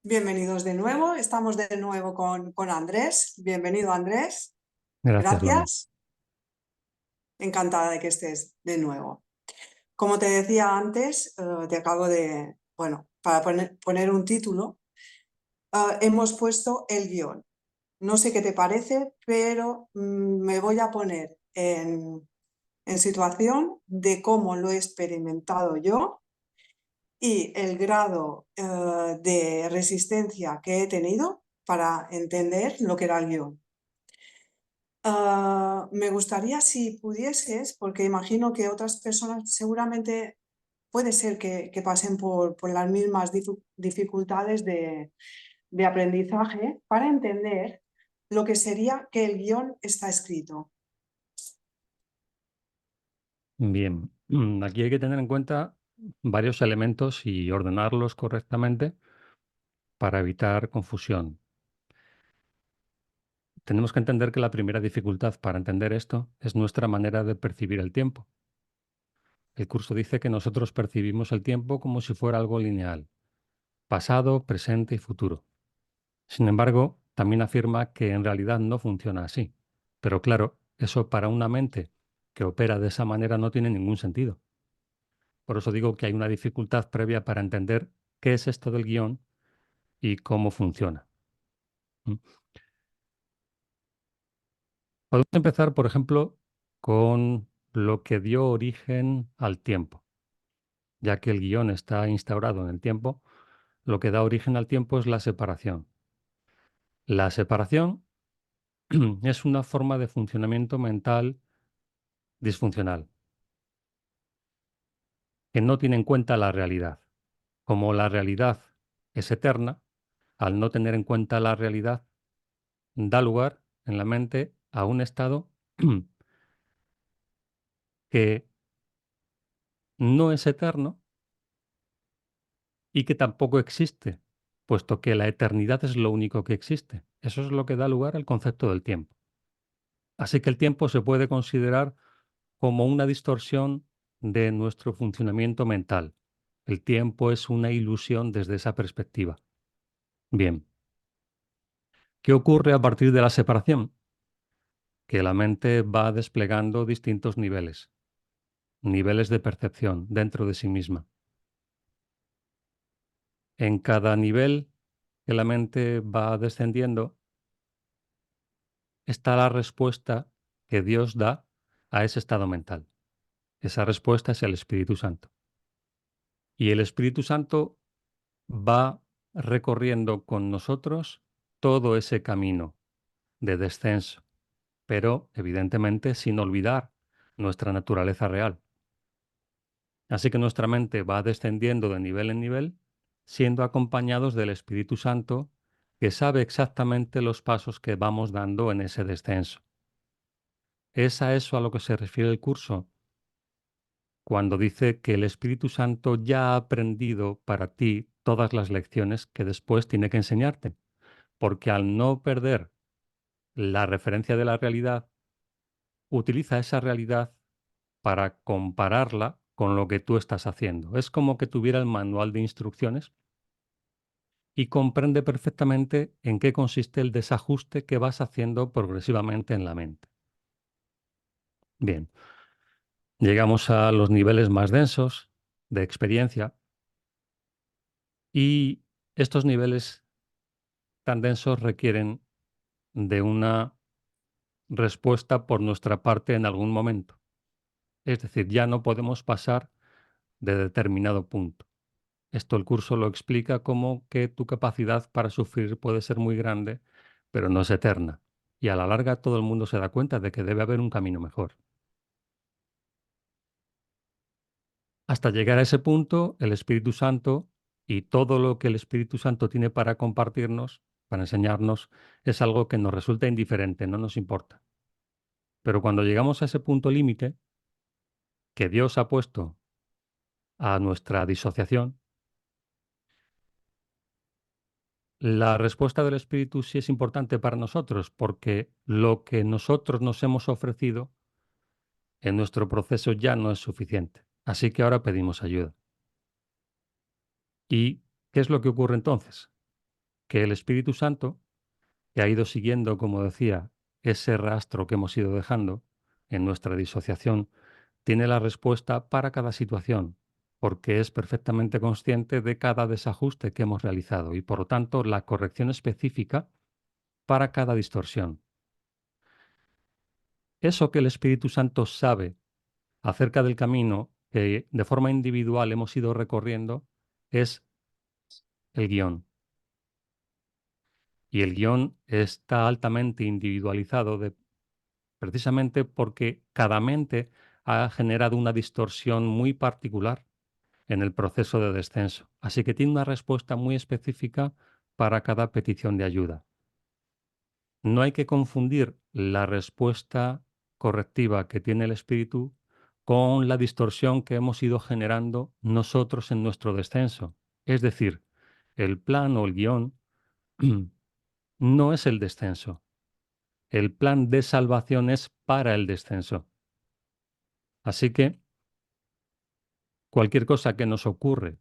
Bienvenidos de nuevo. Estamos de nuevo con Andrés. Bienvenido, Andrés. Gracias, Lorena. Gracias. Encantada de que estés de nuevo. Como te decía antes, te acabo de, bueno, para poner un título, hemos puesto el guión. No sé qué te parece, pero me voy a poner en situación de cómo lo he experimentado yo y el grado de resistencia que he tenido para entender lo que era el guión. Me gustaría si pudieses, porque imagino que otras personas seguramente puede ser que pasen por las mismas dificultades de aprendizaje para entender lo que sería que el guión está escrito. Bien, aquí hay que tener en cuenta varios elementos y ordenarlos correctamente para evitar confusión. Tenemos que entender que la primera dificultad para entender esto es nuestra manera de percibir el tiempo. El curso dice que nosotros percibimos el tiempo como si fuera algo lineal, pasado, presente y futuro. Sin embargo, también afirma que en realidad no funciona así. Pero claro, eso para una mente que opera de esa manera no tiene ningún sentido. Por eso digo que hay una dificultad previa para entender qué es esto del guión y cómo funciona. ¿Mm? Podemos empezar, por ejemplo, con lo que dio origen al tiempo. Ya que el guión está instaurado en el tiempo, lo que da origen al tiempo es la separación. La separación es una forma de funcionamiento mental disfuncional, que no tiene en cuenta la realidad. Como la realidad es eterna, al no tener en cuenta la realidad, da lugar en la mente a un estado que no es eterno y que tampoco existe, puesto que la eternidad es lo único que existe. Eso es lo que da lugar al concepto del tiempo. Así que el tiempo se puede considerar como una distorsión de nuestro funcionamiento mental. El tiempo es una ilusión desde esa perspectiva. Bien, ¿qué ocurre a partir de la separación? Que la mente va desplegando distintos niveles de percepción dentro de sí misma. En cada nivel que la mente va descendiendo está la respuesta que Dios da a ese estado mental. Esa respuesta es el Espíritu Santo. Y el Espíritu Santo va recorriendo con nosotros todo ese camino de descenso, pero evidentemente sin olvidar nuestra naturaleza real. Así que nuestra mente va descendiendo de nivel en nivel, siendo acompañados del Espíritu Santo, que sabe exactamente los pasos que vamos dando en ese descenso. ¿Es a eso a lo que se refiere el curso? Cuando dice que el Espíritu Santo ya ha aprendido para ti todas las lecciones que después tiene que enseñarte, porque al no perder la referencia de la realidad, utiliza esa realidad para compararla con lo que tú estás haciendo. Es como que tuviera el manual de instrucciones y comprende perfectamente en qué consiste el desajuste que vas haciendo progresivamente en la mente. Bien, llegamos a los niveles más densos de experiencia y estos niveles tan densos requieren de una respuesta por nuestra parte en algún momento. Es decir, ya no podemos pasar de determinado punto. Esto el curso lo explica como que tu capacidad para sufrir puede ser muy grande, pero no es eterna. Y a la larga todo el mundo se da cuenta de que debe haber un camino mejor. Hasta llegar a ese punto, el Espíritu Santo y todo lo que el Espíritu Santo tiene para compartirnos, para enseñarnos, es algo que nos resulta indiferente, no nos importa. Pero cuando llegamos a ese punto límite que Dios ha puesto a nuestra disociación, la respuesta del Espíritu sí es importante para nosotros, porque lo que nosotros nos hemos ofrecido en nuestro proceso ya no es suficiente. Así que ahora pedimos ayuda. ¿Y qué es lo que ocurre entonces? que el Espíritu Santo, que ha ido siguiendo, como decía, ese rastro que hemos ido dejando en nuestra disociación, tiene la respuesta para cada situación, porque es perfectamente consciente de cada desajuste que hemos realizado y, por lo tanto, la corrección específica para cada distorsión. Eso que el Espíritu Santo sabe acerca del camino que de forma individual hemos ido recorriendo es el guión. Y el guión está altamente individualizado precisamente porque cada mente ha generado una distorsión muy particular en el proceso de descenso. Así que tiene una respuesta muy específica para cada petición de ayuda. No hay que confundir la respuesta correctiva que tiene el espíritu con la distorsión que hemos ido generando nosotros en nuestro descenso. Es decir, el plan o el guión no es el descenso. El plan de salvación es para el descenso. Así que cualquier cosa que nos ocurre,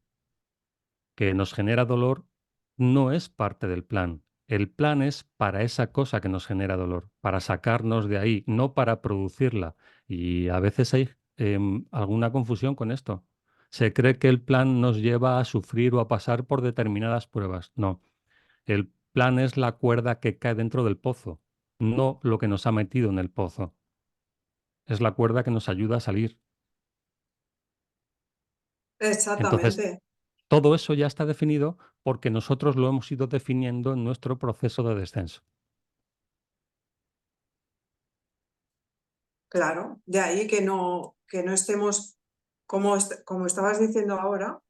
que nos genera dolor, no es parte del plan. El plan es para esa cosa que nos genera dolor, para sacarnos de ahí, no para producirla. Y a veces hay alguna confusión con esto. Se cree que el plan nos lleva a sufrir o a pasar por determinadas pruebas. No, el plan es la cuerda que cae dentro del pozo, no lo que nos ha metido en el pozo. Es la cuerda que nos ayuda a salir. Entonces, Exactamente, todo eso ya está definido porque nosotros lo hemos ido definiendo en nuestro proceso de descenso. claro. De ahí que no estemos, como estabas diciendo ahora,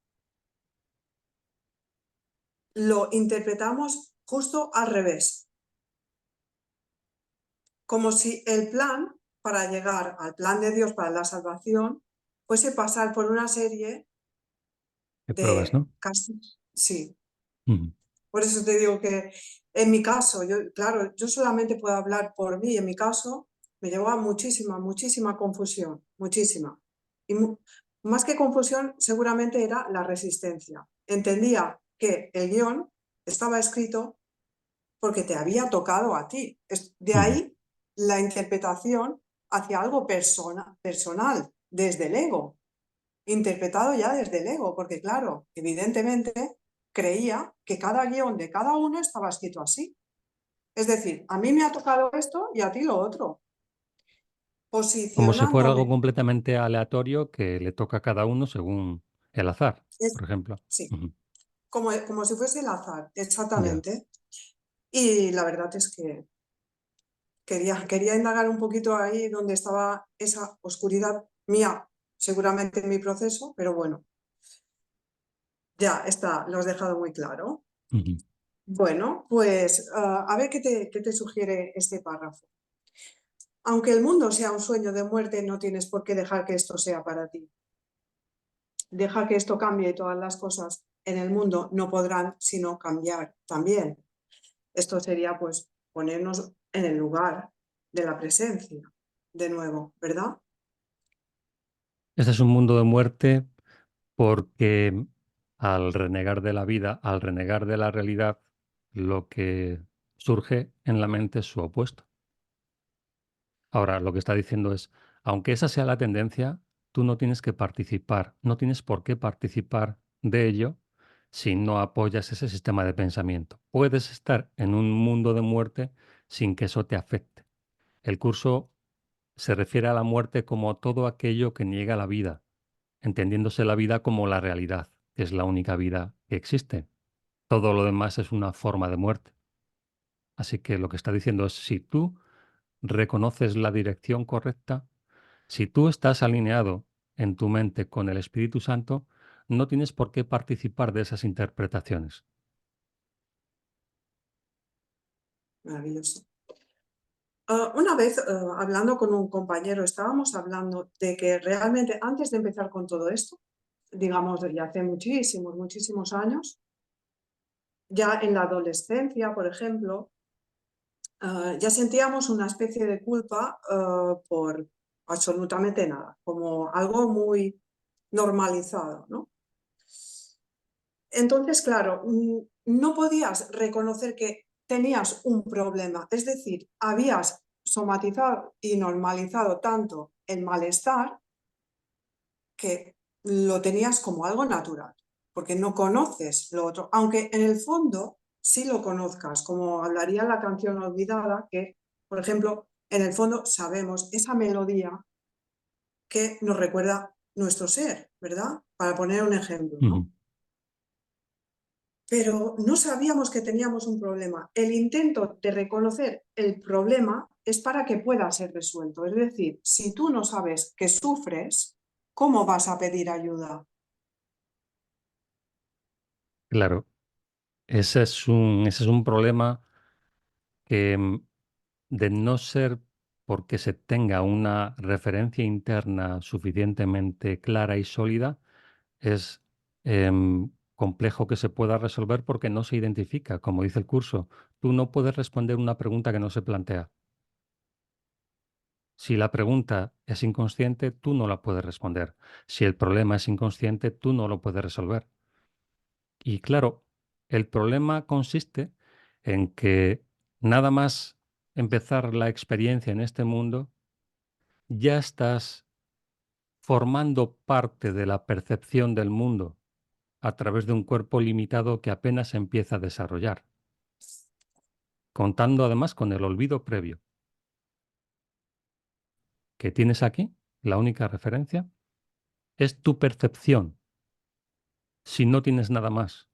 lo interpretamos justo al revés. Como si el plan para llegar al plan de Dios para la salvación fuese pasar por una serie ¿Qué pruebas, de no? castigos. Sí, Ujú. por eso te digo que en mi caso, claro, yo solamente puedo hablar por mí, en mi caso me llevó a muchísima confusión, muchísima. Y más que confusión, seguramente era la resistencia. Entendía que el guión estaba escrito porque te había tocado a ti. De Ujú. ahí la interpretación hacia algo personal, desde el ego, interpretado ya desde el ego, porque claro, evidentemente creía que cada guión de cada uno estaba escrito así. Es decir, a mí me ha tocado esto y a ti lo otro, Como si fuera posicionándome. algo completamente aleatorio que le toca a cada uno según el azar, Es, por ejemplo. sí, Ujú. como si fuese el azar, Ya. exactamente. Y la verdad es que quería indagar un poquito ahí donde estaba esa oscuridad mía, seguramente en mi proceso, pero bueno, ya está, lo has dejado muy claro. Ujú. Bueno, pues a ver qué te sugiere este párrafo. Aunque el mundo sea un sueño de muerte, no tienes por qué dejar que esto sea para ti. Deja que esto cambie y todas las cosas en el mundo no podrán sino cambiar también. Esto sería pues ponernos en el lugar de la presencia de nuevo, ¿verdad? Este es un mundo de muerte porque al renegar de la vida, al renegar de la realidad, lo que surge en la mente es su opuesto. Ahora, lo que está diciendo es, aunque esa sea la tendencia, tú no tienes que participar, no tienes por qué participar de ello si no apoyas ese sistema de pensamiento. Puedes estar en un mundo de muerte sin que eso te afecte. El curso se refiere a la muerte como todo aquello que niega la vida, entendiéndose la vida como la realidad, que es la única vida que existe. Todo lo demás es una forma de muerte. Así que lo que está diciendo es, si tú reconoces la dirección correcta, si tú estás alineado en tu mente con el Espíritu Santo, no tienes por qué participar de esas interpretaciones. Maravilloso. Una vez, hablando con un compañero, estábamos hablando de que realmente antes de empezar con todo esto, digamos, ya hace muchísimos años, ya en la adolescencia, por ejemplo, ya sentíamos una especie de culpa por absolutamente nada, como algo muy normalizado, ¿no? Entonces, claro, no podías reconocer que tenías un problema, es decir, habías somatizado y normalizado tanto el malestar que lo tenías como algo natural, porque no conoces lo otro, aunque en el fondo sí lo conozcas, como hablaría la canción Olvidada, que, por ejemplo, en el fondo sabemos esa melodía que nos recuerda nuestro ser, ¿verdad? Para poner un ejemplo, ¿no? Pero no sabíamos que teníamos un problema. El intento de reconocer el problema es para que pueda ser resuelto. Es decir, si tú no sabes que sufres, ¿cómo vas a pedir ayuda? Claro, ese es un problema que de no ser porque se tenga una referencia interna suficientemente clara y sólida, es complejo que se pueda resolver porque no se identifica, como dice el curso. Tú no puedes responder una pregunta que no se plantea. Si la pregunta es inconsciente, tú no la puedes responder. Si el problema es inconsciente, tú no lo puedes resolver. Y claro, el problema consiste en que nada más empezar la experiencia en este mundo, ya estás formando parte de la percepción del mundo a través de un cuerpo limitado que apenas se empieza a desarrollar, contando además con el olvido previo. Que tienes aquí, la única referencia, es tu percepción, si no tienes nada más.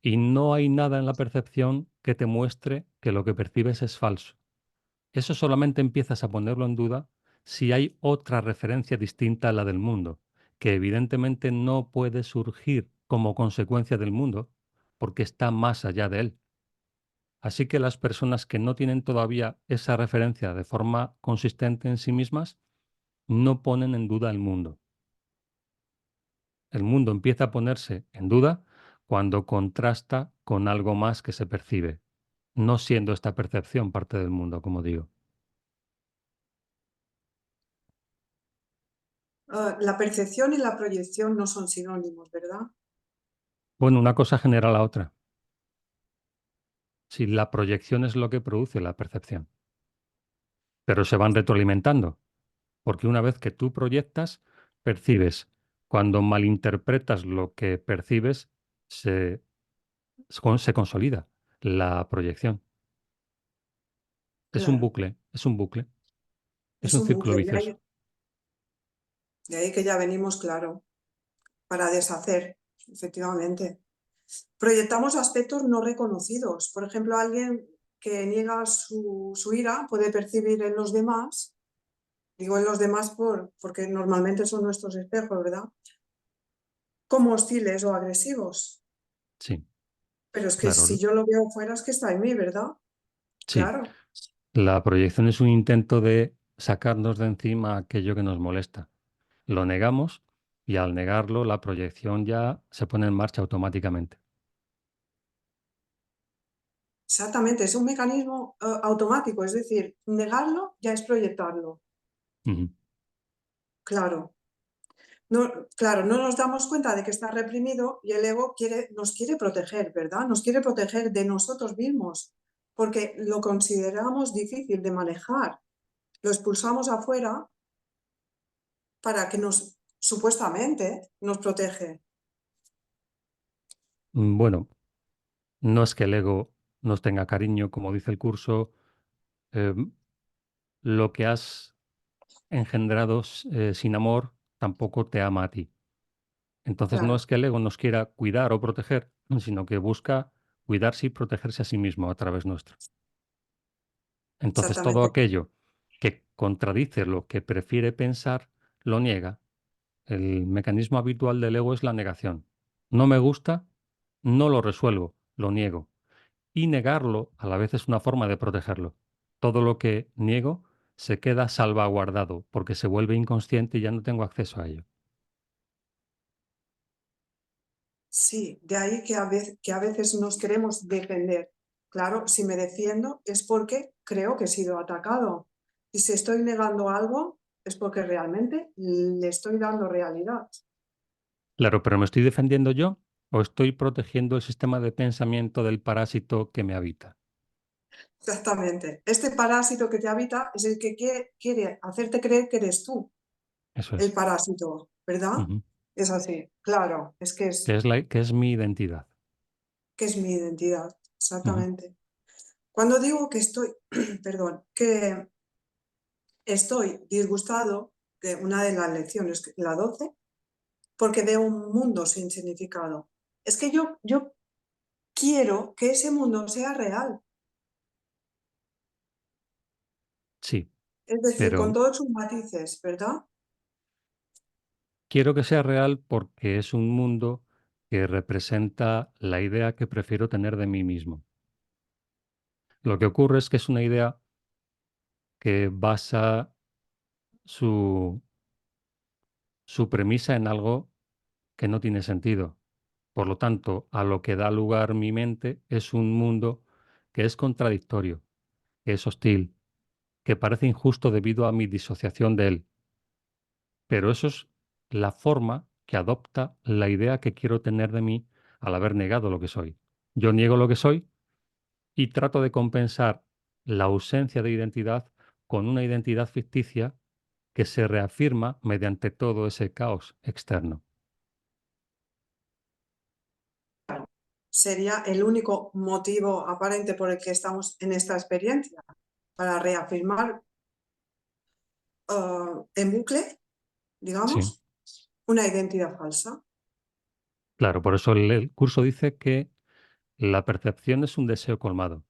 Y no hay nada en la percepción que te muestre que lo que percibes es falso. Eso solamente empiezas a ponerlo en duda si hay otra referencia distinta a la del mundo, que evidentemente no puede surgir como consecuencia del mundo, porque está más allá de él. Así que las personas que no tienen todavía esa referencia de forma consistente en sí mismas, no ponen en duda el mundo. El mundo empieza a ponerse en duda cuando contrasta con algo más que se percibe, no siendo esta percepción parte del mundo, como digo. La percepción y la proyección no son sinónimos, ¿verdad? Bueno, una cosa genera la otra. Si la proyección es lo que produce la percepción, pero se van retroalimentando, porque una vez que tú proyectas, percibes. Cuando malinterpretas lo que percibes, se, se consolida la proyección. Es un Claro, bucle, es un bucle, es es un un círculo bucle, vicioso. de ahí que ya venimos, claro, para deshacer, efectivamente. Proyectamos aspectos no reconocidos. Por ejemplo, alguien que niega su ira puede percibir en los demás, digo en los demás porque normalmente son nuestros espejos, ¿verdad? Como hostiles o agresivos. Sí, Pero es que claro. si yo lo veo fuera es que está en mí, ¿verdad? Sí, Claro, la proyección es un intento de sacarnos de encima aquello que nos molesta. Lo negamos y al negarlo la proyección ya se pone en marcha automáticamente. exactamente. Es un mecanismo automático, es decir, negarlo ya es proyectarlo. Ujú. Claro. No, claro, no nos damos cuenta de que está reprimido y el ego nos quiere proteger, ¿verdad? Nos quiere proteger de nosotros mismos, porque lo consideramos difícil de manejar. Lo expulsamos afuera para que supuestamente, nos protege. Bueno, no es que el ego nos tenga cariño, como dice el curso, em, lo que has engendrado sin amor tampoco te ama a ti. Entonces no Claro, es que el ego nos quiera cuidar o proteger, sino que busca cuidarse y protegerse a sí mismo a través nuestro. Entonces todo exactamente. aquello que contradice lo que prefiere pensar, lo niega. El mecanismo habitual del ego es la negación. No me gusta, no lo resuelvo, lo niego. Y negarlo a la vez es una forma de protegerlo. Todo lo que niego se queda salvaguardado porque se vuelve inconsciente y ya no tengo acceso a ello. Sí, de ahí que a veces nos queremos defender. Claro, si me defiendo es porque creo que he sido atacado. Y si estoy negando algo es porque realmente le estoy dando realidad. Claro, pero ¿me estoy defendiendo yo? o estoy protegiendo el sistema de pensamiento del parásito que me habita. Exactamente. Este parásito que te habita es el que quiere hacerte creer que eres tú, Eso el es. parásito, ¿verdad? Ujú. Es así, claro, es que Que es mi identidad. es mi identidad, Ujú. exactamente. Cuando digo que estoy, perdón, que estoy disgustado de una de las lecciones, la 12, porque veo un mundo sin significado. Es que yo quiero que ese mundo sea real, Sí, es decir, con pero todos sus matices, ¿verdad? quiero que sea real porque es un mundo que representa la idea que prefiero tener de mí mismo. Lo que ocurre es que es una idea que basa su, su premisa en algo que no tiene sentido. Por lo tanto, a lo que da lugar mi mente es un mundo que es contradictorio, que es hostil, que parece injusto debido a mi disociación de él. Pero eso es la forma que adopta la idea que quiero tener de mí al haber negado lo que soy. Yo niego lo que soy y trato de compensar la ausencia de identidad con una identidad ficticia que se reafirma mediante todo ese caos externo. Sería el único motivo aparente por el que estamos en esta experiencia, para reafirmar en bucle, Sí, digamos, una identidad falsa. claro, por eso el curso dice que la percepción es un deseo colmado.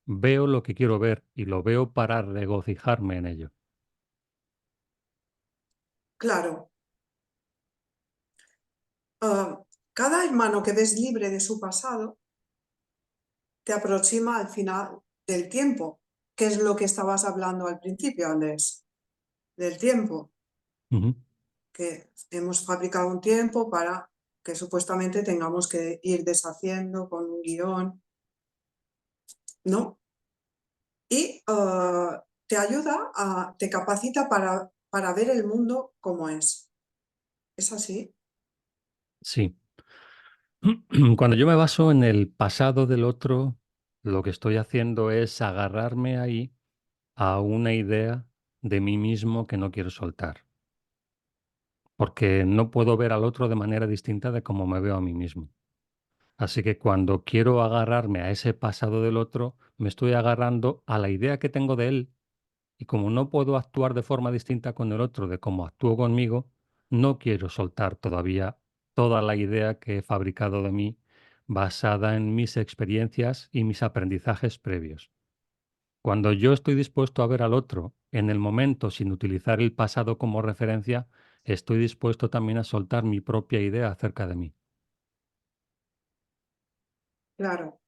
Veo lo que quiero ver y lo veo para regocijarme en ello. Claro, ah, cada hermano que ves libre de su pasado te aproxima al final del tiempo, que es lo que estabas hablando al principio, Andrés, del tiempo, Ujú. que hemos fabricado un tiempo para que supuestamente tengamos que ir deshaciendo con un guión, ¿no? Y te ayuda, te capacita para ver el mundo como es. ¿Es así? Sí. Cuando yo me baso en el pasado del otro, lo que estoy haciendo es agarrarme ahí a una idea de mí mismo que no quiero soltar, porque no puedo ver al otro de manera distinta de cómo me veo a mí mismo. Así que cuando quiero agarrarme a ese pasado del otro, me estoy agarrando a la idea que tengo de él. Y como no puedo actuar de forma distinta con el otro de cómo actúo conmigo, no quiero soltar todavía toda la idea que he fabricado de mí basada en mis experiencias y mis aprendizajes previos. Cuando yo estoy dispuesto a ver al otro en el momento sin utilizar el pasado como referencia, estoy dispuesto también a soltar mi propia idea acerca de mí. Claro.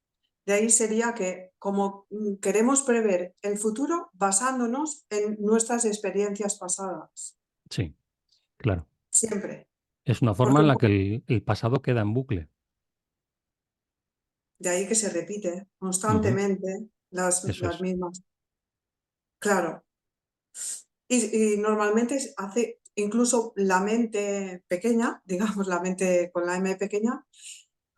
De ahí sería que como queremos prever el futuro basándonos en nuestras experiencias pasadas, Sí, claro. siempre. Es una forma Porque en la que el pasado queda en bucle. de ahí que se repite Ujú. constantemente Eso las es. mismas. Claro. Y normalmente hace incluso la mente pequeña, digamos la mente con la M pequeña,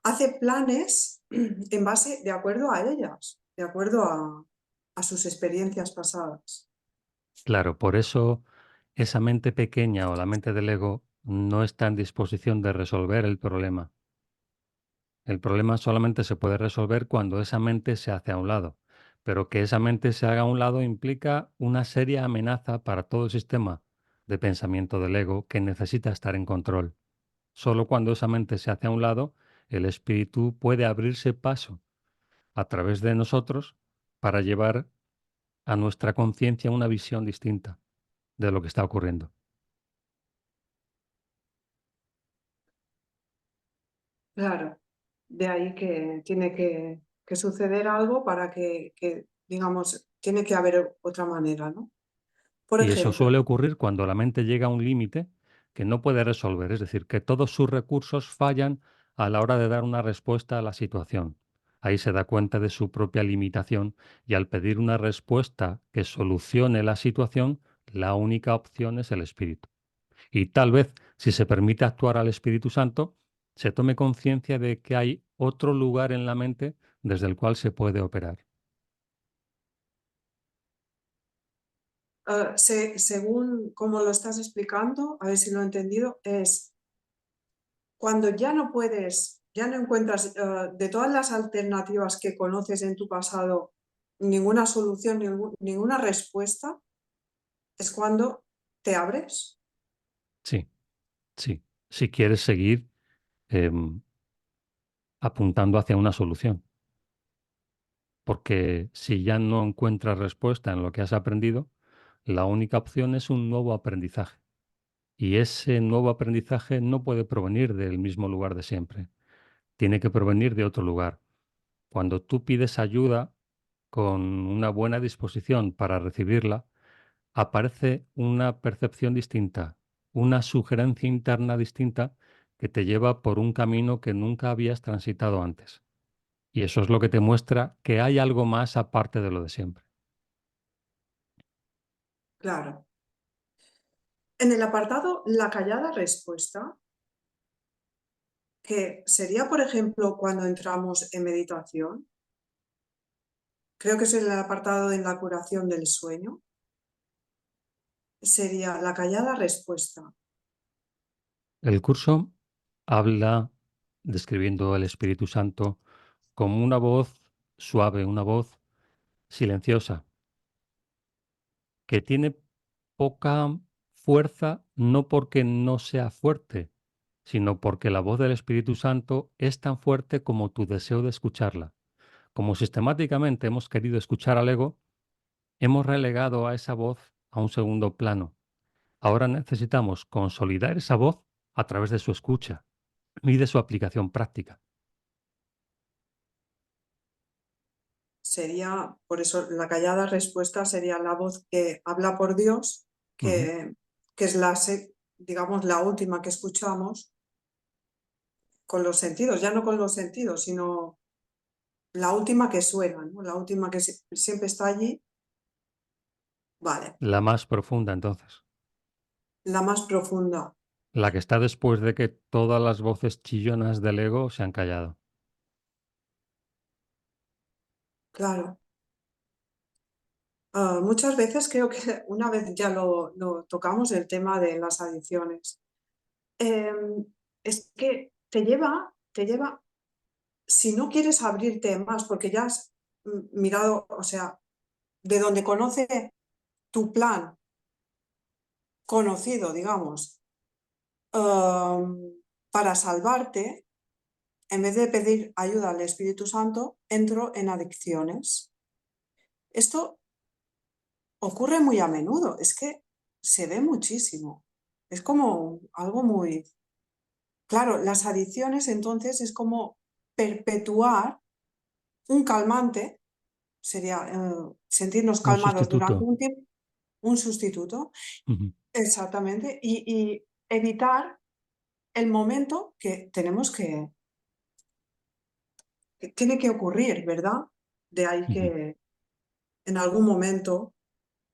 hace planes en base, de acuerdo a ellas, de acuerdo a sus experiencias pasadas. Claro, por eso esa mente pequeña o la mente del ego no está en disposición de resolver el problema. El problema solamente se puede resolver cuando esa mente se hace a un lado. Pero que esa mente se haga a un lado implica una seria amenaza para todo el sistema de pensamiento del ego que necesita estar en control. Solo cuando esa mente se hace a un lado, el espíritu puede abrirse paso a través de nosotros para llevar a nuestra conciencia una visión distinta de lo que está ocurriendo. Claro, de ahí que tiene que suceder algo para digamos, tiene que haber otra manera, ¿no? Por Y eso ejemplo, suele ocurrir cuando la mente llega a un límite que no puede resolver, es decir, que todos sus recursos fallan a la hora de dar una respuesta a la situación. Ahí se da cuenta de su propia limitación y al pedir una respuesta que solucione la situación, la única opción es el Espíritu. Y tal vez, si se permite actuar al Espíritu Santo, se tome conciencia de que hay otro lugar en la mente desde el cual se puede operar. Según como lo estás explicando, a ver si lo he entendido, es cuando ya no puedes, ya no encuentras de todas las alternativas que conoces en tu pasado ninguna solución, ninguna respuesta, es cuando te abres. Sí, sí. Si quieres seguir em, apuntando hacia una solución. Porque si ya no encuentras respuesta en lo que has aprendido, la única opción es un nuevo aprendizaje. Y ese nuevo aprendizaje no puede provenir del mismo lugar de siempre. Tiene que provenir de otro lugar. Cuando tú pides ayuda con una buena disposición para recibirla, aparece una percepción distinta, una sugerencia interna distinta que te lleva por un camino que nunca habías transitado antes. Y eso es lo que te muestra que hay algo más aparte de lo de siempre. Claro. En el apartado la callada respuesta, que sería, por ejemplo, cuando entramos en meditación, creo que es el apartado en la curación del sueño, sería la callada respuesta. El curso habla, describiendo al Espíritu Santo, como una voz suave, una voz silenciosa, que tiene poca fuerza, no porque no sea fuerte, sino porque la voz del Espíritu Santo es tan fuerte como tu deseo de escucharla. Como sistemáticamente hemos querido escuchar al ego, hemos relegado a esa voz a un segundo plano. Ahora necesitamos consolidar esa voz a través de su escucha y de su aplicación práctica. Sería, por eso, la callada respuesta sería la voz que habla por Dios, Ujú. que es la, digamos, la última que escuchamos con los sentidos, ya no con los sentidos, sino la última que suena, ¿no? La última que siempre está allí, vale, La más profunda, entonces. la más profunda, La que está después de que todas las voces chillonas del ego se han callado. claro. Muchas veces creo que una vez ya lo tocamos el tema de las adicciones. Em, es que te lleva, si no quieres abrirte más, porque ya has mirado, o sea, de donde conoce tu plan conocido, digamos, para salvarte, en vez de pedir ayuda al Espíritu Santo, entro en adicciones. Esto ocurre muy a menudo, es que se ve muchísimo. Es como algo muy... Claro, las adicciones entonces es como perpetuar un calmante, sería sentirnos Un calmados sustituto. durante un tiempo, un sustituto, Ujú, exactamente, y evitar el momento que tenemos que tiene que ocurrir, ¿verdad? De ahí ujú. que en algún momento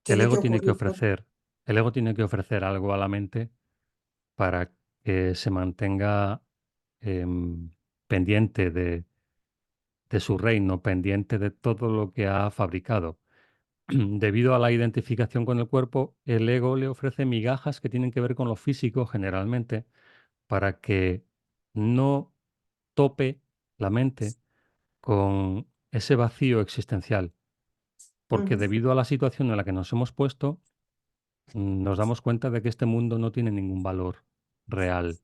El tiene que ego tiene que ocurrir. ofrecer, el ego tiene que ofrecer algo a la mente para que se mantenga em, pendiente de su reino, pendiente de todo lo que ha fabricado. Debido a la identificación con el cuerpo, el ego le ofrece migajas que tienen que ver con lo físico generalmente, para que no tope la mente con ese vacío existencial. Porque Ujú, debido a la situación en la que nos hemos puesto, nos damos cuenta de que este mundo no tiene ningún valor real,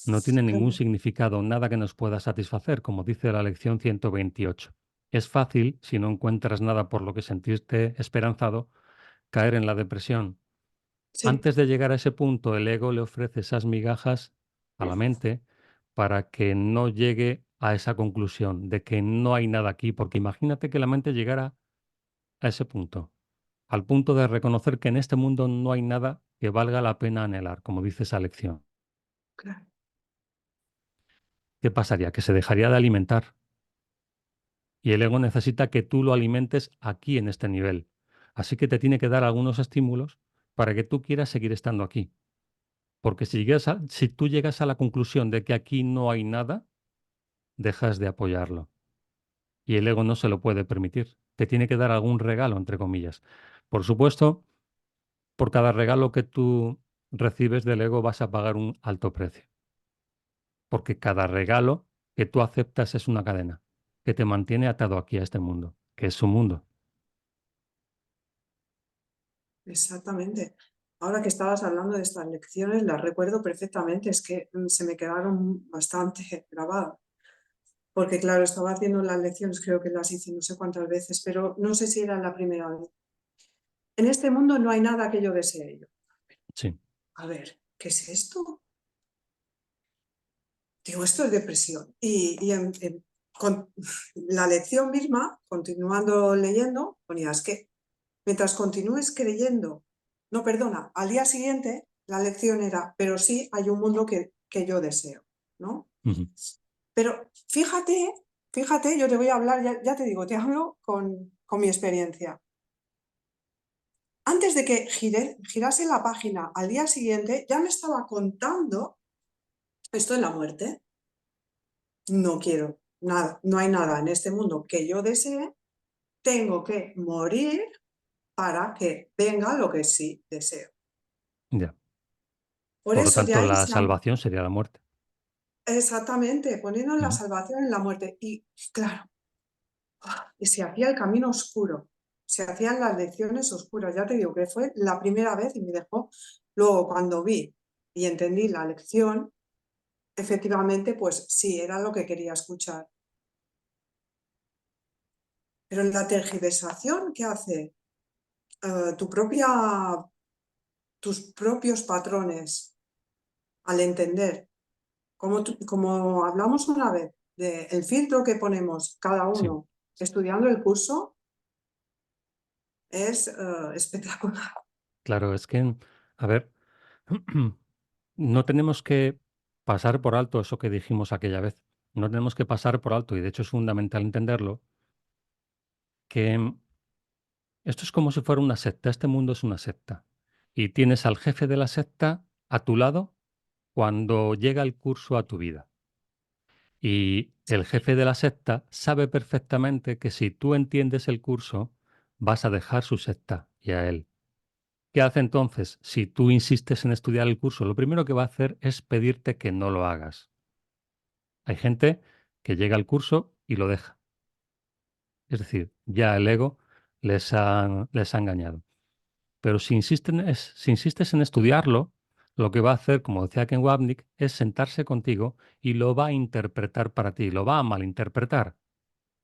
no tiene ningún claro, significado, nada que nos pueda satisfacer, como dice la lección 128. Es fácil, si no encuentras nada por lo que sentirte esperanzado, caer en la depresión. sí, Antes de llegar a ese punto, el ego le ofrece esas migajas a la mente para que no llegue a esa conclusión de que no hay nada aquí, porque imagínate que la mente llegara a ese punto, al punto de reconocer que en este mundo no hay nada que valga la pena anhelar, como dice esa lección. claro, ¿Qué pasaría? Que se dejaría de alimentar y el ego necesita que tú lo alimentes aquí en este nivel. Así que te tiene que dar algunos estímulos para que tú quieras seguir estando aquí. Porque si tú llegas a la conclusión de que aquí no hay nada, dejas de apoyarlo. Y el ego no se lo puede permitir. Te tiene que dar algún regalo, entre comillas. Por supuesto, por cada regalo que tú recibes del ego vas a pagar un alto precio. Porque cada regalo que tú aceptas es una cadena que te mantiene atado aquí a este mundo, que es su mundo. Exactamente. Ahora que estabas hablando de estas lecciones, las recuerdo perfectamente, es que se me quedaron bastante grabadas. Porque claro, estaba haciendo las lecciones, creo que las hice no sé cuántas veces, pero no sé si era la primera vez. En este mundo no hay nada que yo desee yo. Sí. A ver, ¿qué es esto? Digo, esto es depresión. Con la lección misma, continuando leyendo, ponías que mientras continúes creyendo, no, perdona, al día siguiente la lección era, pero sí hay un mundo que yo deseo, ¿no? Ujú. Pero fíjate, yo te voy a hablar, ya te digo, te hablo con mi experiencia. Antes de que girase la página al día siguiente, ya me estaba contando esto de la muerte. No quiero nada, no hay nada en este mundo que yo desee, tengo que morir para que venga lo que sí deseo. Ya. Por Por lo eso de tanto, ahí la salvación sería la muerte. exactamente, poniendo la Ujú. salvación en la muerte. Y claro, y se hacía el camino oscuro, se hacían las lecciones oscuras. Ya te digo que fue la primera vez y me dejó. Luego, cuando vi y entendí la lección, efectivamente, pues sí, era lo que quería escuchar. Pero en la tergiversación que hace tu tus propios patrones al entender, como hablamos una vez, del filtro que ponemos cada Sí. uno estudiando el curso, es espectacular. Claro, es que, a ver, no tenemos que pasar por alto eso que dijimos aquella vez. No tenemos que pasar por alto, y de hecho es fundamental entenderlo, que esto es como si fuera una secta. Este mundo es una secta. Y tienes al jefe de la secta a tu lado cuando llega el curso a tu vida. Y el jefe de la secta sabe perfectamente que si tú entiendes el curso, vas a dejar su secta y a él. ¿Qué hace entonces? Si tú insistes en estudiar el curso, lo primero que va a hacer es pedirte que no lo hagas. Hay gente que llega al curso y lo deja. Es decir, ya el ego les ha engañado. Pero si insistes en estudiarlo, lo que va a hacer, como decía Ken Wapnick, es sentarse contigo y lo va a interpretar para ti, lo va a malinterpretar,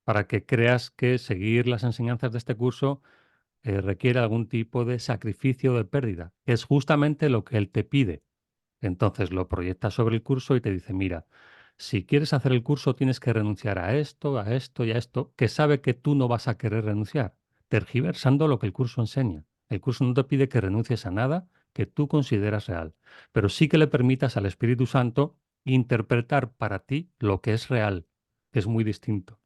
para que creas que seguir las enseñanzas de este curso requiere algún tipo de sacrificio o de pérdida, que es justamente lo que él te pide. Entonces lo proyectas sobre el curso y te dice, mira, si quieres hacer el curso tienes que renunciar a esto y a esto, que sabe que tú no vas a querer renunciar, tergiversando lo que el curso enseña. El curso no te pide que renuncies a nada que tú consideras real, pero sí que le permitas al Espíritu Santo interpretar para ti lo que es real, que es muy distinto.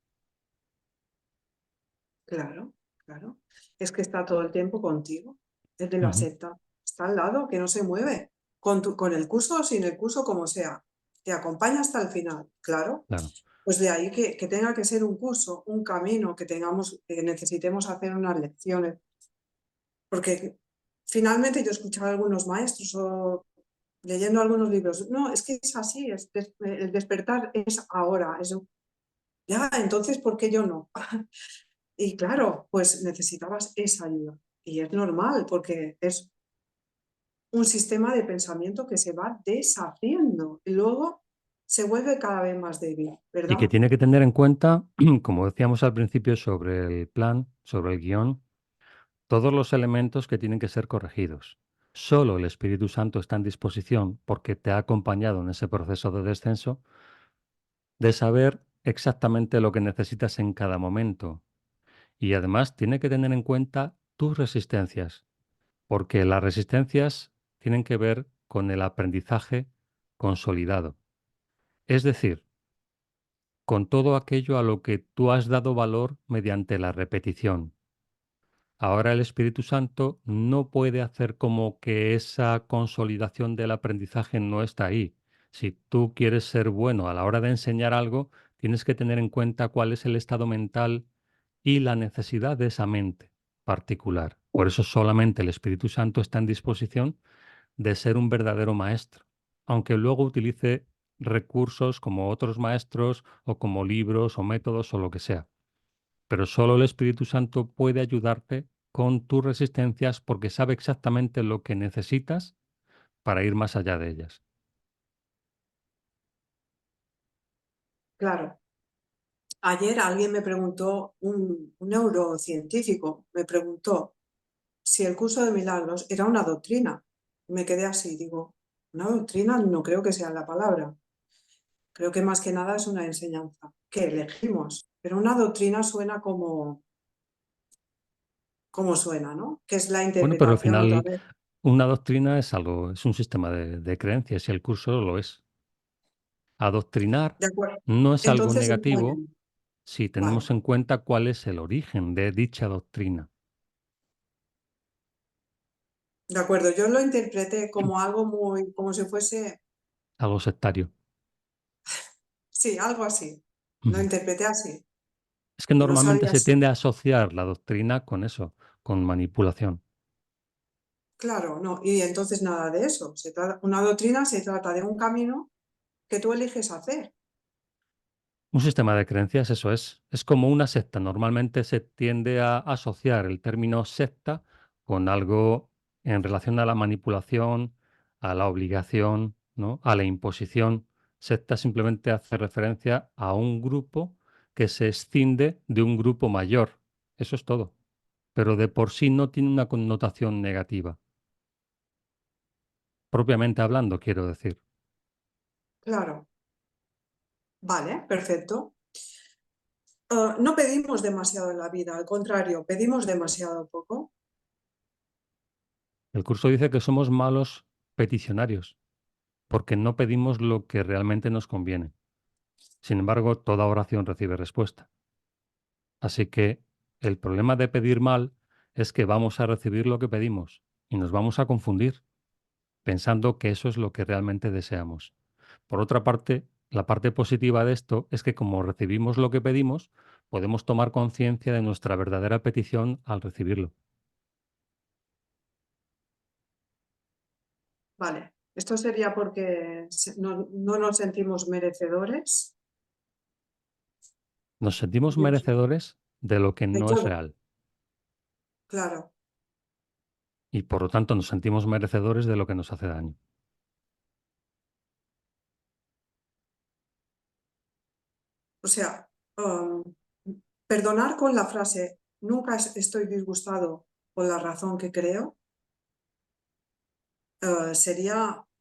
Claro, claro. Es que está todo el tiempo contigo, es de la Ujú. secta. Está al lado, que no se mueve. Con el curso o sin el curso, como sea. Te acompaña hasta el final, claro. Claro. Pues de ahí que tenga que ser un curso, un camino, que necesitemos hacer unas lecciones. Porque finalmente yo escuchaba a algunos maestros o leyendo algunos libros. No, es que es así, el despertar es ahora. Ya, entonces, ¿por qué yo no? Y claro, pues necesitabas esa ayuda. Y es normal porque es un sistema de pensamiento que se va deshaciendo y luego se vuelve cada vez más débil, Y que ¿verdad? tiene que tener en cuenta, como decíamos al principio sobre el plan, sobre el guión, todos los elementos que tienen que ser corregidos. Solo el Espíritu Santo está en disposición, porque te ha acompañado en ese proceso de descenso, de saber exactamente lo que necesitas en cada momento. Y además tiene que tener en cuenta tus resistencias, porque las resistencias tienen que ver con el aprendizaje consolidado. Es decir, con todo aquello a lo que tú has dado valor mediante la repetición. Ahora el Espíritu Santo no puede hacer como que esa consolidación del aprendizaje no está ahí. Si tú quieres ser bueno a la hora de enseñar algo, tienes que tener en cuenta cuál es el estado mental y la necesidad de esa mente particular. Por eso solamente el Espíritu Santo está en disposición de ser un verdadero maestro, aunque luego utilice recursos como otros maestros o como libros o métodos o lo que sea. Pero solo el Espíritu Santo puede ayudarte con tus resistencias porque sabe exactamente lo que necesitas para ir más allá de ellas. Claro. Ayer alguien me preguntó, un neurocientífico, me preguntó si el curso de milagros era una doctrina. Me quedé así, digo, una doctrina no creo que sea la palabra. Creo que más que nada es una enseñanza que elegimos. Pero una doctrina suena como suena, ¿no? Que es la Bueno, pero al interpretación otra final vez. una doctrina es algo, es un sistema de creencias y el curso lo es. Adoctrinar De acuerdo. no es algo Entonces, muy negativo bien. si Vale. tenemos en cuenta cuál es el origen de dicha doctrina. De acuerdo. Yo lo interpreté como algo muy, como si fuese, Algo sectario. sí, algo así. Lo Ujú. interpreté así. Es que No normalmente sabía se si, tiende a asociar la doctrina con eso, con manipulación. claro, no. Y entonces nada de eso. Una doctrina se trata de un camino que tú eliges hacer. Un sistema de creencias, eso es. Es como una secta. Normalmente se tiende a asociar el término secta con algo en relación a la manipulación, a la obligación, ¿no? A la imposición. Secta simplemente hace referencia a un grupo que se escinde de un grupo mayor. Eso es todo. Pero de por sí no tiene una connotación negativa. Propiamente hablando, quiero decir. Claro. Vale, perfecto. No pedimos demasiado en la vida, al contrario, pedimos demasiado poco. El curso dice que somos malos peticionarios, porque no pedimos lo que realmente nos conviene. Sin embargo, toda oración recibe respuesta. Así que el problema de pedir mal es que vamos a recibir lo que pedimos y nos vamos a confundir pensando que eso es lo que realmente deseamos. Por otra parte, la parte positiva de esto es que como recibimos lo que pedimos, podemos tomar conciencia de nuestra verdadera petición al recibirlo. Vale, esto sería porque no nos sentimos merecedores Nos sentimos de, merecedores de lo que de no es todo, real claro. y por lo tanto nos sentimos merecedores de lo que nos hace daño. O sea, um, perdonar con la frase nunca estoy disgustado con la razón que creo,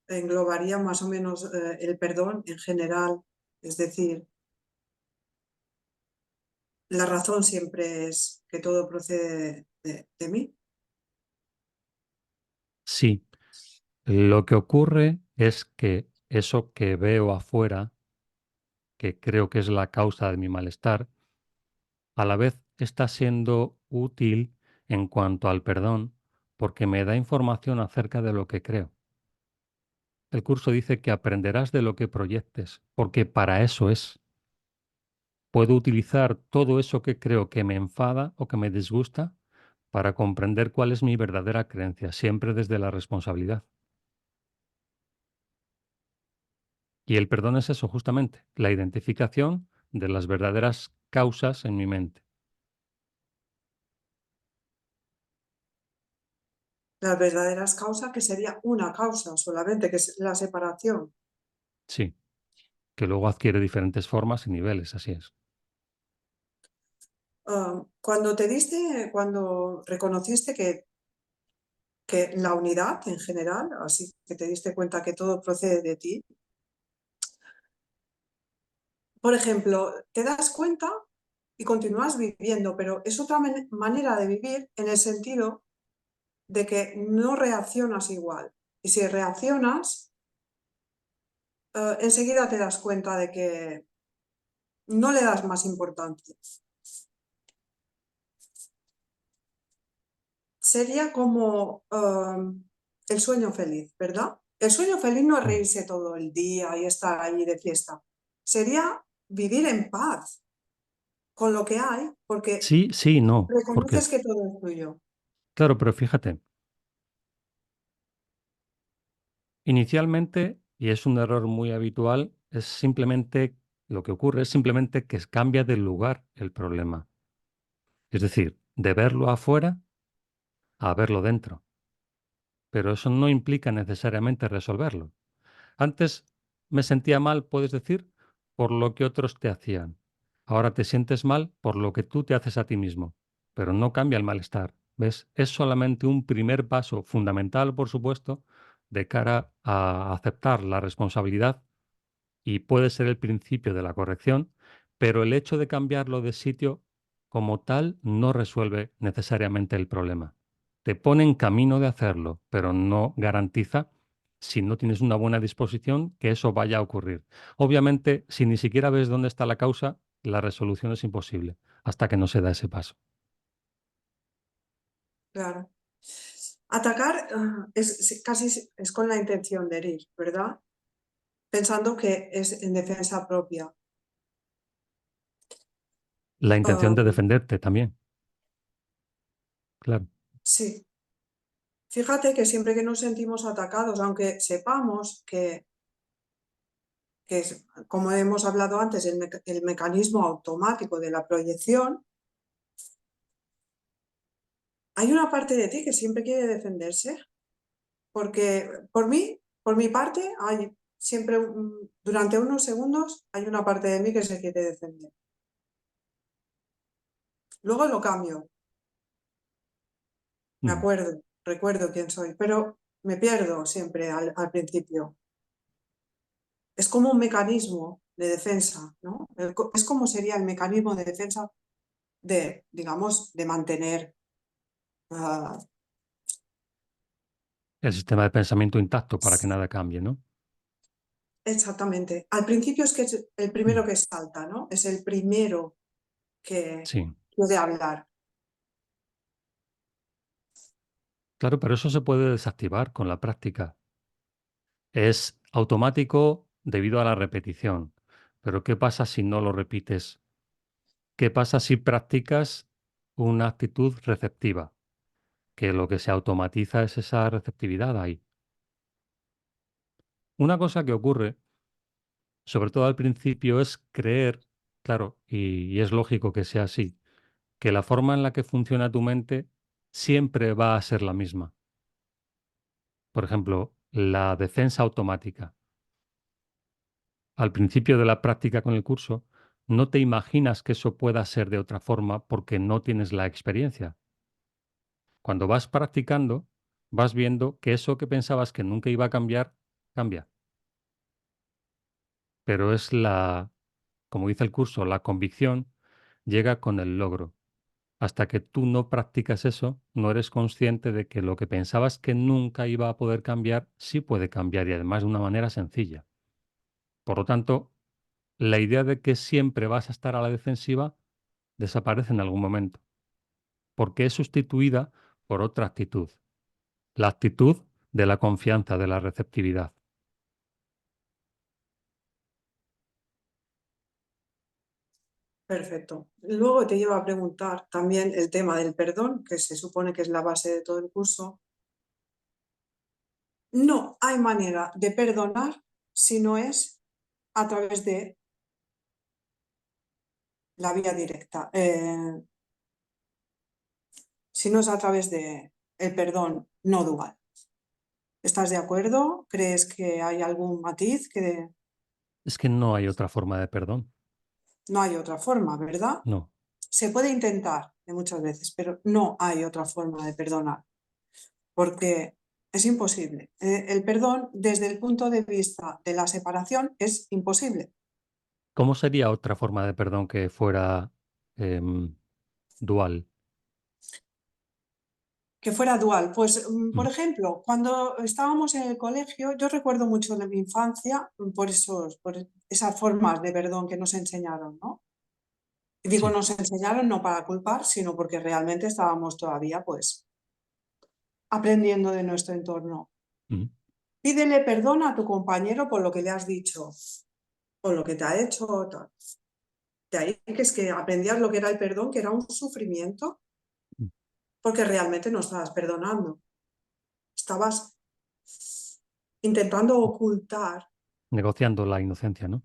englobaría más o menos el perdón en general. Es decir, la razón siempre es que todo procede de mí. Sí, lo que ocurre es que eso que veo afuera, que creo que es la causa de mi malestar, a la vez está siendo útil en cuanto al perdón porque me da información acerca de lo que creo. El curso dice que aprenderás de lo que proyectes, porque para eso es. Puedo utilizar todo eso que creo que me enfada o que me disgusta para comprender cuál es mi verdadera creencia, siempre desde la responsabilidad. Y el perdón es eso, justamente, la identificación de las verdaderas causas en mi mente. Las verdaderas causas, que sería una causa solamente, que es la separación. Sí, que luego adquiere diferentes formas y niveles, así es. Cuando reconociste que la unidad en general, así que te diste cuenta que todo procede de ti, por ejemplo, te das cuenta y continúas viviendo, pero es otra manera de vivir en el sentido de que no reaccionas igual. Y si reaccionas, enseguida te das cuenta de que no le das más importancia. sería como el sueño feliz, ¿verdad? El sueño feliz no es Mm. reírse todo el día y estar allí de fiesta. Sería vivir en paz con lo que hay, porque Sí, sí, no, porque, reconoces que todo es tuyo. claro, pero fíjate, inicialmente, y es un error muy habitual, es simplemente, lo que ocurre es simplemente que cambia de lugar el problema. Es decir, de verlo afuera a verlo dentro. Pero eso no implica necesariamente resolverlo. Antes me sentía mal, puedes decir, por lo que otros te hacían. Ahora te sientes mal por lo que tú te haces a ti mismo. Pero no cambia el malestar. ¿Ves? Es solamente un primer paso fundamental, por supuesto, de cara a aceptar la responsabilidad y puede ser el principio de la corrección, pero el hecho de cambiarlo de sitio como tal no resuelve necesariamente el problema. Te pone en camino de hacerlo, pero no garantiza, si no tienes una buena disposición, que eso vaya a ocurrir. Obviamente, si ni siquiera ves dónde está la causa, la resolución es imposible hasta que no se da ese paso. Claro. Atacar casi es con la intención de herir, ¿verdad? Pensando que es en defensa propia. La intención Ah, de defenderte también, claro. sí, fíjate que siempre que nos sentimos atacados, aunque sepamos que es, como hemos hablado antes, el mecanismo automático de la proyección, hay una parte de ti que siempre quiere defenderse, porque por mi parte, hay siempre, durante unos segundos, hay una parte de mí que se quiere defender. Luego lo cambio, me Mm. acuerdo, recuerdo quién soy, pero me pierdo siempre al principio. Es como un mecanismo de defensa, ¿no? Es como sería el mecanismo de defensa de, digamos, de mantener El sistema de pensamiento intacto para que nada cambie, ¿no? exactamente. Al principio es que es el Mm. primero que salta, ¿no? Es el primero que Sí. puede hablar. Claro, pero eso se puede desactivar con la práctica. Es automático debido a la repetición. Pero ¿qué pasa si no lo repites? ¿Qué pasa si practicas una actitud receptiva? Que lo que se automatiza es esa receptividad ahí. Una cosa que ocurre, sobre todo al principio, es creer, claro, y es lógico que sea así, que la forma en la que funciona tu mente siempre va a ser la misma. Por ejemplo, la defensa automática. Al principio de la práctica con el curso, no te imaginas que eso pueda ser de otra forma porque no tienes la experiencia. Cuando vas practicando, vas viendo que eso que pensabas que nunca iba a cambiar, cambia. Pero es la, como dice el curso, la convicción llega con el logro. Hasta que tú no practicas eso, no eres consciente de que lo que pensabas que nunca iba a poder cambiar, sí puede cambiar y además de una manera sencilla. Por lo tanto, la idea de que siempre vas a estar a la defensiva desaparece en algún momento, porque es sustituida por otra actitud, la actitud de la confianza, de la receptividad. Perfecto. Luego te llevo a preguntar también el tema del perdón, que se supone que es la base de todo el curso. No hay manera de perdonar si no es a través de la vía directa, si no es a través de el perdón no dual. ¿Estás de acuerdo? ¿Crees que hay algún matiz que Es que no hay otra forma de perdón. no hay otra forma, ¿verdad? No. Se puede intentar de muchas veces, pero no hay otra forma de perdonar, porque es imposible. El perdón, desde el punto de vista de la separación, es imposible. ¿Cómo sería otra forma de perdón que fuera dual? Que fuera dual. Pues, por Mm. ejemplo, cuando estábamos en el colegio, yo recuerdo mucho de mi infancia por esas formas de perdón que nos enseñaron, ¿no? Y digo, Sí. nos enseñaron no para culpar, sino porque realmente estábamos todavía, pues, aprendiendo de nuestro entorno. Mm. Pídele perdón a tu compañero por lo que le has dicho o lo que te ha hecho. De ahí que es que aprendías lo que era el perdón, que era un sufrimiento, Mm. porque realmente no estabas perdonando. Estabas intentando ocultar. Negociando la inocencia, ¿no?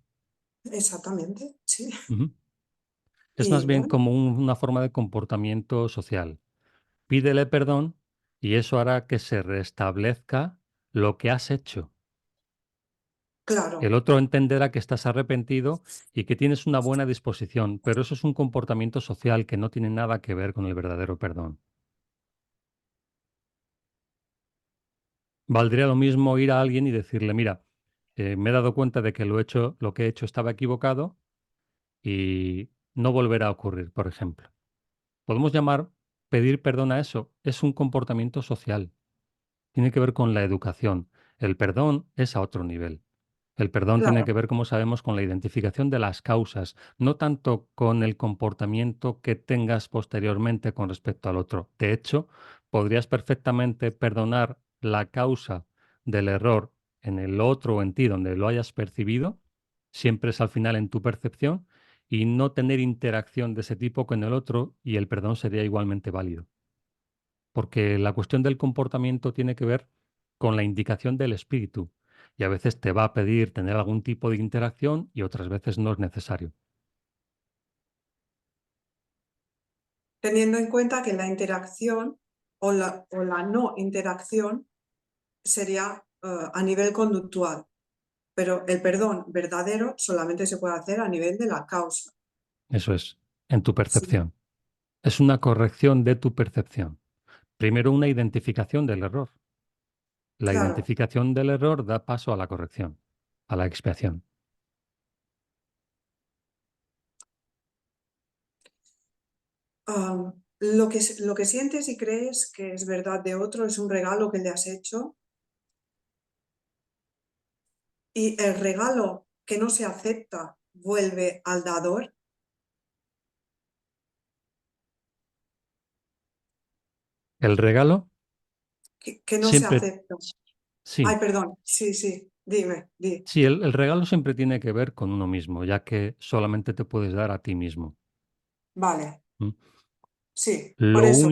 Exactamente, sí. Ujú. Es más Y bien bueno, como una forma de comportamiento social. Pídele perdón y eso hará que se restablezca lo que has hecho. El claro, otro entenderá que estás arrepentido y que tienes una buena disposición, pero eso es un comportamiento social que no tiene nada que ver con el verdadero perdón. Valdría lo mismo ir a alguien y decirle, mira, me he dado cuenta de que lo que he hecho estaba equivocado y no volverá a ocurrir, por ejemplo. Podemos llamar pedir perdón a eso. Es un comportamiento social. Tiene que ver con la educación. El perdón es a otro nivel. El perdón tiene que claro. ver, como sabemos, con la identificación de las causas, no tanto con el comportamiento que tengas posteriormente con respecto al otro. De hecho, podrías perfectamente perdonar la causa del error en el otro o en ti, donde lo hayas percibido, siempre es al final en tu percepción, y no tener interacción de ese tipo con el otro, y el perdón sería igualmente válido. Porque la cuestión del comportamiento tiene que ver con la indicación del espíritu. Y a veces te va a pedir tener algún tipo de interacción y otras veces no es necesario. Teniendo en cuenta que la interacción o la no interacción sería a nivel conductual, pero el perdón verdadero solamente se puede hacer a nivel de la causa. Eso es, en tu Sí, percepción. Es una corrección de tu percepción. Primero una identificación del error. La claro. identificación del error da paso a la corrección, a la expiación. Lo que sientes y crees que es verdad de otro es un regalo que le has hecho y el regalo que no se acepta vuelve al dador, El regalo que no se siempre, acepta. Ay, sí, perdón, sí, sí, dime, di. sí, el regalo siempre tiene que ver con uno mismo, ya que solamente te puedes dar a ti mismo. Vale, ¿Mm? sí, por eso.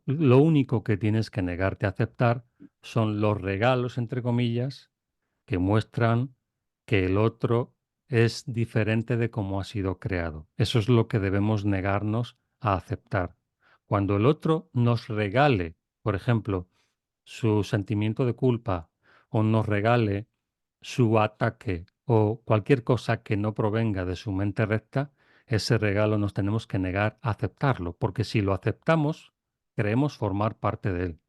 Lo único que tienes que negarte a aceptar son los regalos, entre comillas, que muestran que el otro es diferente de cómo ha sido creado. Eso es lo que debemos negarnos a aceptar. Cuando el otro nos regale, por ejemplo, su sentimiento de culpa o nos regale su ataque o cualquier cosa que no provenga de su mente recta, ese regalo nos tenemos que negar a aceptarlo, porque si lo aceptamos, creemos formar parte de él.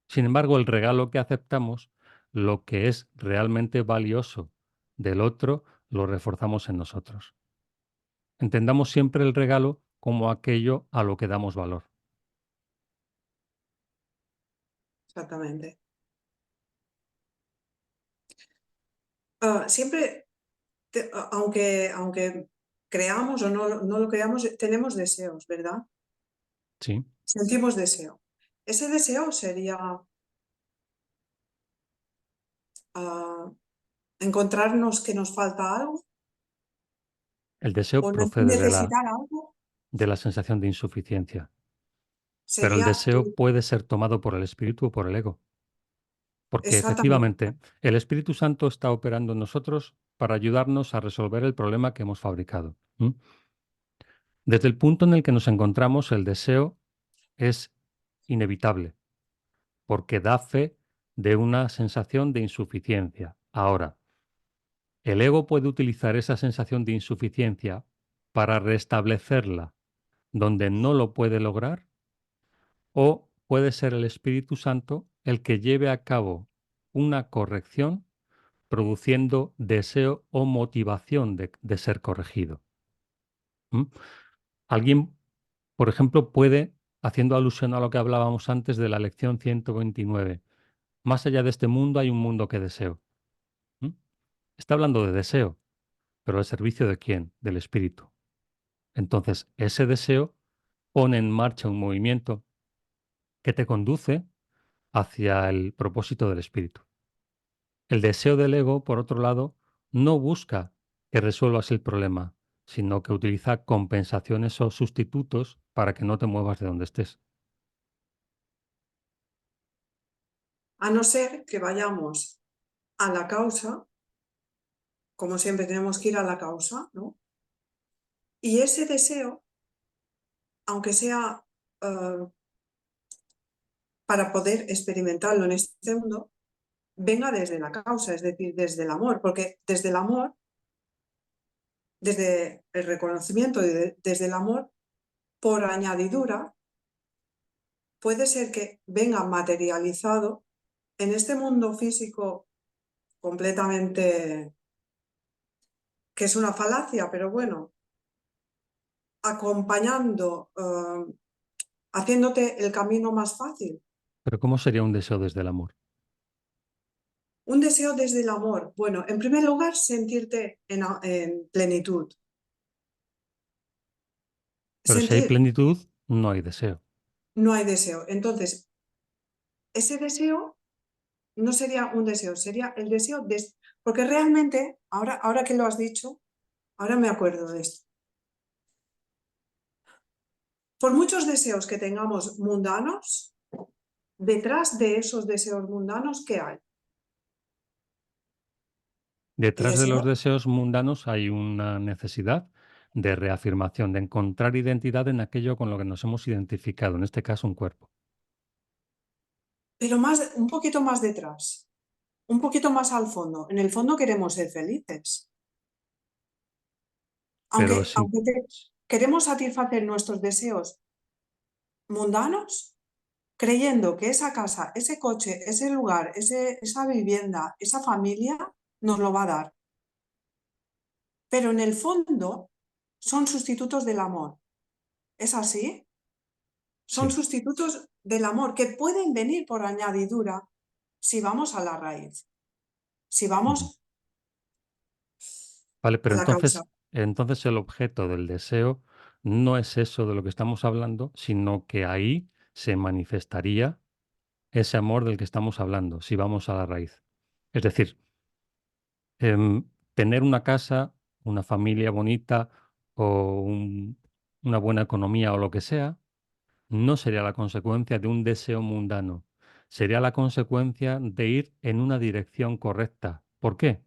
Sin embargo, el regalo que aceptamos, lo que es realmente valioso del otro, lo reforzamos en nosotros. Entendamos siempre el regalo como aquello a lo que damos valor. Exactamente. Siempre, aunque creamos o no lo creamos, tenemos deseos, ¿verdad? ¿Sí? Sentimos deseo. Ese deseo sería ah, encontrarnos que nos falta algo El o deseo procede necesitar algo. de la sensación de insuficiencia, pero el Sería deseo puede ser tomado por el espíritu o por el ego, porque exactamente, efectivamente el Espíritu Santo está operando en nosotros para ayudarnos a resolver el problema que hemos fabricado. ¿M? Desde el punto en el que nos encontramos, el deseo es inevitable, porque da fe de una sensación de insuficiencia. Ahora, el ego puede utilizar esa sensación de insuficiencia para restablecerla donde no lo puede lograr, o puede ser el Espíritu Santo el que lleve a cabo una corrección produciendo deseo o motivación de ser corregido. ¿M? Alguien, por ejemplo, puede, haciendo alusión a lo que hablábamos antes de la lección 129, más allá de este mundo hay un mundo que deseo. ¿M? Está hablando de deseo, pero ¿al servicio de quién? Del espíritu. Entonces, ese deseo pone en marcha un movimiento. que te conduce hacia el propósito del espíritu. El deseo del ego, por otro lado, no busca que resuelvas el problema, sino que utiliza compensaciones o sustitutos para que no te muevas de donde estés. A no ser que vayamos a la causa, como siempre tenemos que ir a la causa, ¿no? Y ese deseo, aunque sea para poder experimentarlo en este mundo, venga desde la causa, es decir, desde el amor, porque desde el amor, desde el reconocimiento y desde el amor, por añadidura, puede ser que venga materializado en este mundo físico completamente, que es una falacia, pero bueno, acompañando, haciéndote el camino más fácil. Pero ¿cómo sería un deseo desde el amor? Un deseo desde el amor. Bueno, en primer lugar, sentirte en plenitud. Pero si hay Sentir, plenitud, no hay deseo. no hay deseo. Entonces, ese deseo no sería un deseo, sería el deseo de... Porque realmente, ahora que lo has dicho, ahora me acuerdo de esto. Por muchos deseos que tengamos mundanos, detrás de esos deseos mundanos, ¿qué hay? El Detrás de los deseo, deseos mundanos hay una necesidad de reafirmación, de encontrar identidad en aquello con lo que nos hemos identificado, en este caso un cuerpo. pero un poquito más detrás, un poquito más al fondo. En el fondo queremos ser felices. Pero Aunque queremos satisfacer nuestros deseos mundanos, creyendo que esa casa, ese coche, ese lugar, esa vivienda, esa familia nos lo va a dar. Pero en el fondo son sustitutos del amor. ¿Es así? Son sí. sustitutos del amor que pueden venir por añadidura si vamos a la raíz, si Ujú. vamos Vale, a pero la causa. entonces el objeto del deseo no es eso de lo que estamos hablando, sino que ahí se manifestaría ese amor del que estamos hablando, si vamos a la raíz. Es decir, tener una casa, una familia bonita o una buena economía o lo que sea, no sería la consecuencia de un deseo mundano, sería la consecuencia de ir en una dirección correcta. ¿Por qué?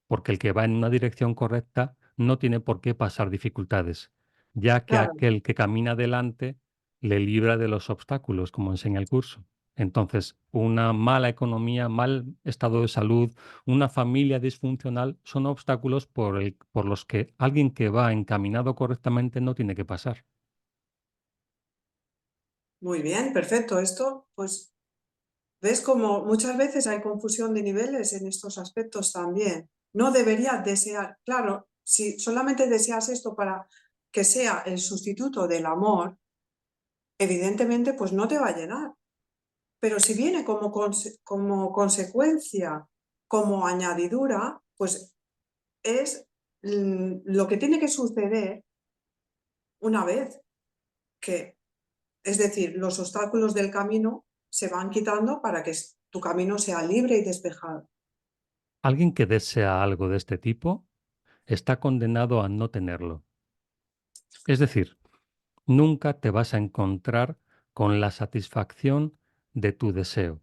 Porque el que va en una dirección correcta no tiene por qué pasar dificultades, ya que Claro, aquel que camina adelante le libra de los obstáculos, como enseña el curso. Entonces, una mala economía, mal estado de salud, una familia disfuncional son obstáculos por los que alguien que va encaminado correctamente no tiene que pasar. muy bien, perfecto. Esto, pues, ves como muchas veces hay confusión de niveles en estos aspectos también. No debería desear, claro, si solamente deseas esto para que sea el sustituto del amor, evidentemente, pues no te va a llenar. Pero si viene como consecuencia, como añadidura, pues es lo que tiene que suceder una vez que, es decir, los obstáculos del camino se van quitando para que tu camino sea libre y despejado. Alguien que desea algo de este tipo está condenado a no tenerlo. Es decir, nunca te vas a encontrar con la satisfacción de tu deseo.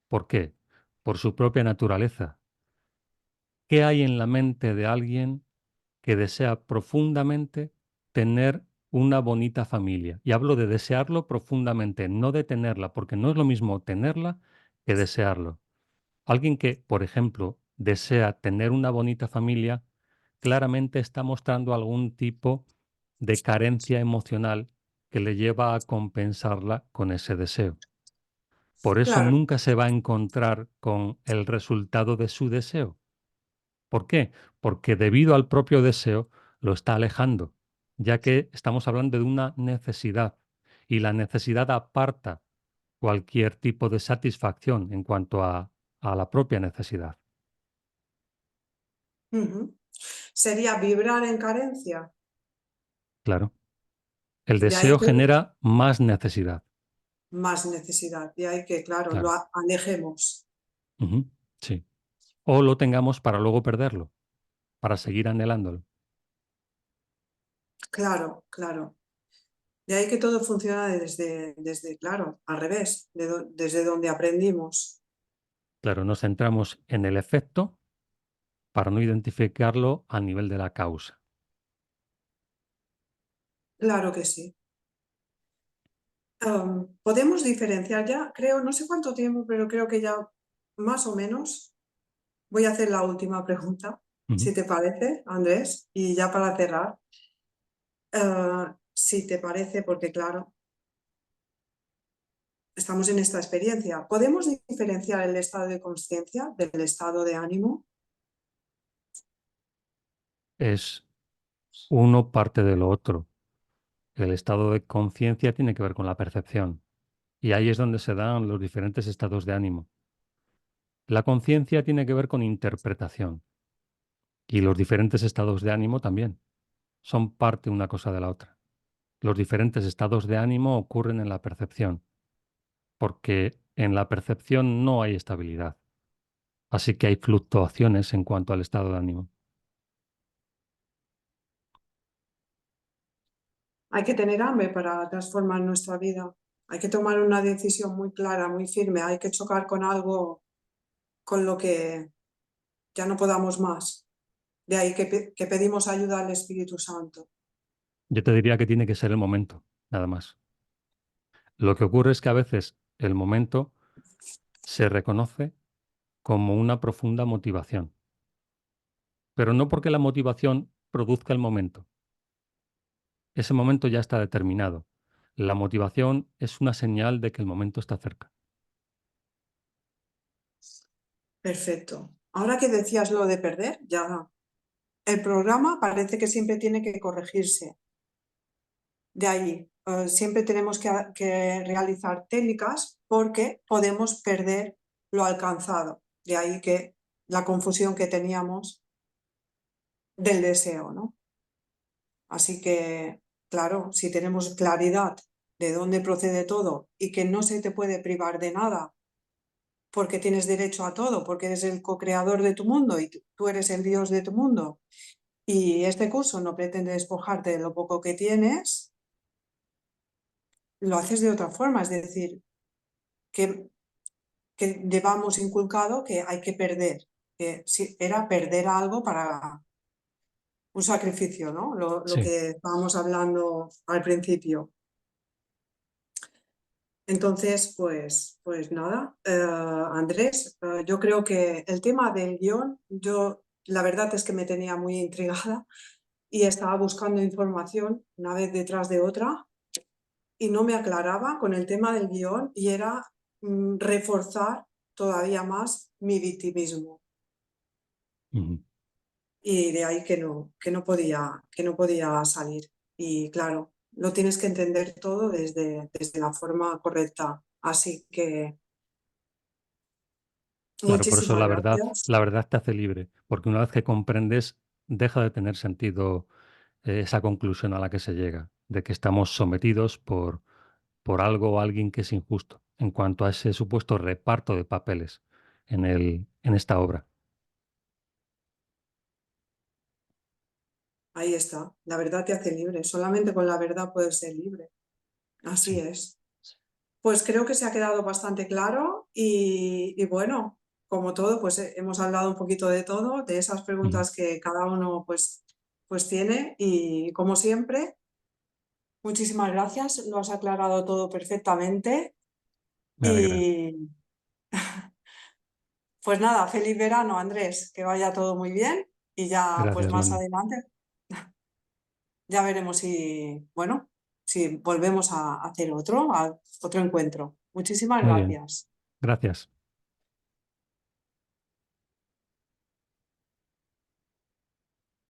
¿Por qué? Por su propia naturaleza. ¿Qué hay en la mente de alguien que desea profundamente tener una bonita familia? Y hablo de desearlo profundamente, no de tenerla, porque no es lo mismo tenerla que desearlo. Alguien que, por ejemplo, desea tener una bonita familia, claramente está mostrando algún tipo de carencia emocional que le lleva a compensarla con ese deseo. Por eso Claro, nunca se va a encontrar con el resultado de su deseo. ¿Por qué? Porque debido al propio deseo lo está alejando, ya que estamos hablando de una necesidad y la necesidad aparta cualquier tipo de satisfacción en cuanto a la propia necesidad. ujú, sería vibrar en carencia. Claro. El De ahí deseo que, genera más necesidad. más necesidad. Y hay que, claro, lo Claro. alejemos. Ujú, sí. O lo tengamos para luego perderlo, para seguir anhelándolo. Claro, claro. De ahí que todo funciona claro, al revés, desde donde aprendimos. Claro, nos centramos en el efecto para no identificarlo a nivel de la causa. Claro que sí. Podemos diferenciar ya, creo, no sé cuánto tiempo, pero creo que ya más o menos voy a hacer la última pregunta, Ujú. si te parece, Andrés, y ya para cerrar, si te parece, porque claro, estamos en esta experiencia. ¿Podemos diferenciar el estado de conciencia del estado de ánimo? Es uno parte de lo otro. El estado de conciencia tiene que ver con la percepción. Y ahí es donde se dan los diferentes estados de ánimo. La conciencia tiene que ver con interpretación. Y los diferentes estados de ánimo también. Son parte una cosa de la otra. Los diferentes estados de ánimo ocurren en la percepción, porque en la percepción no hay estabilidad. Así que hay fluctuaciones en cuanto al estado de ánimo. Hay que tener hambre para transformar nuestra vida. Hay que tomar una decisión muy clara, muy firme. Hay que chocar con algo con lo que ya no podamos más. De ahí que pedimos ayuda al Espíritu Santo. Yo te diría que tiene que ser el momento, nada más. Lo que ocurre es que a veces el momento se reconoce como una profunda motivación, pero no porque la motivación produzca el momento. Ese momento ya está determinado. La motivación es una señal de que el momento está cerca. Perfecto. Ahora que decías lo de perder, ya el programa parece que siempre tiene que corregirse. De ahí, siempre tenemos que realizar técnicas porque podemos perder lo alcanzado. De ahí que la confusión que teníamos del deseo, ¿no? Así que, claro, si tenemos claridad de dónde procede todo y que no se te puede privar de nada porque tienes derecho a todo, porque eres el co-creador de tu mundo y tú eres el Dios de tu mundo. Y este curso no pretende despojarte de lo poco que tienes, lo haces de otra forma, es decir, que, que llevamos inculcado que hay que perder, que era perder algo para un sacrificio, ¿no? Lo Sí, que estábamos hablando al principio. Entonces, pues nada, Andrés, yo creo que el tema del guión, yo la verdad es que me tenía muy intrigada y estaba buscando información una vez detrás de otra y no me aclaraba con el tema del guión y era reforzar todavía más mi victimismo. ujú, Y de ahí que no podía salir. Y claro, lo tienes que entender todo desde la forma correcta. Así que claro, por eso muchísimas gracias. la verdad te hace libre, porque una vez que comprendes, deja de tener sentido esa conclusión a la que se llega, de que estamos sometidos por algo o alguien que es injusto, en cuanto a ese supuesto reparto de papeles en esta obra. Ahí está. La verdad te hace libre. Solamente con la verdad puedes ser libre. Así Sí. es. Pues creo que se ha quedado bastante claro y bueno, como todo, pues hemos hablado un poquito de todo, de esas Ujú. preguntas que cada uno pues tiene y como siempre, muchísimas gracias, lo has aclarado todo perfectamente Me alegra. y pues nada, feliz verano, Andrés, que vaya todo muy bien y ya pues Gracias, más Manu. adelante ya veremos si, bueno, si volvemos a hacer otro encuentro. Muchísimas Muy bien. gracias. Gracias.